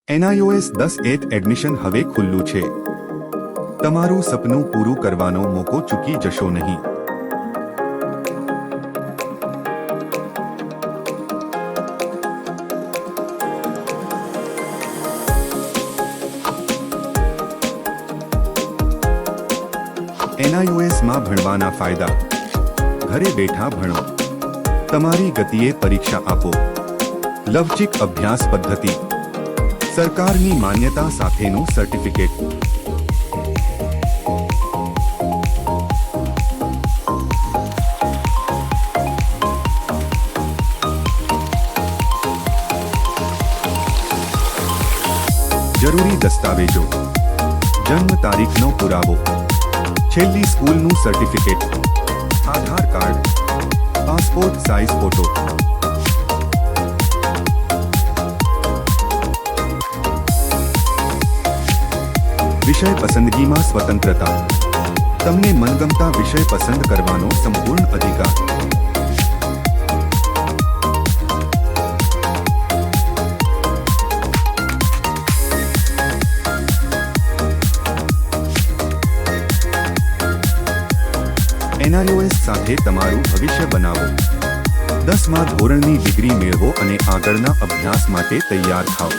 NIOS 10th admission હવે ખુલ્લું છે. તમારું સપનું પૂરું કરવાનો મોકો ચૂકી જશો નહીં. NIOS માં ભણવાના ફાયદા. ઘરે બેઠા ભણો, તમારી ગતિએ પરીક્ષા આપો. લવચિક અભ્યાસ પદ્ધતિ, સરકારની માન્યતા સાથેનું સર્ટિફિકેટ. જરૂરી દસ્તાવેજો: જન્મ તારીખનો પુરાવો, છેલ્લી સ્કૂલનું સર્ટિફિકેટ, આધાર કાર્ડ, પાસપોર્ટ સાઇઝ ફોટો. વિષય પસંદગીમાં સ્વતંત્રતા, તમને મનગમતા વિષય પસંદ કરવાનો સંપૂર્ણ અધિકાર. NIOS સાથે તમારું ભવિષ્ય બનાવો. 10મા ધોરણની ડિગ્રી મેળવો અને આગળના અભ્યાસ માટે તૈયાર થાઓ.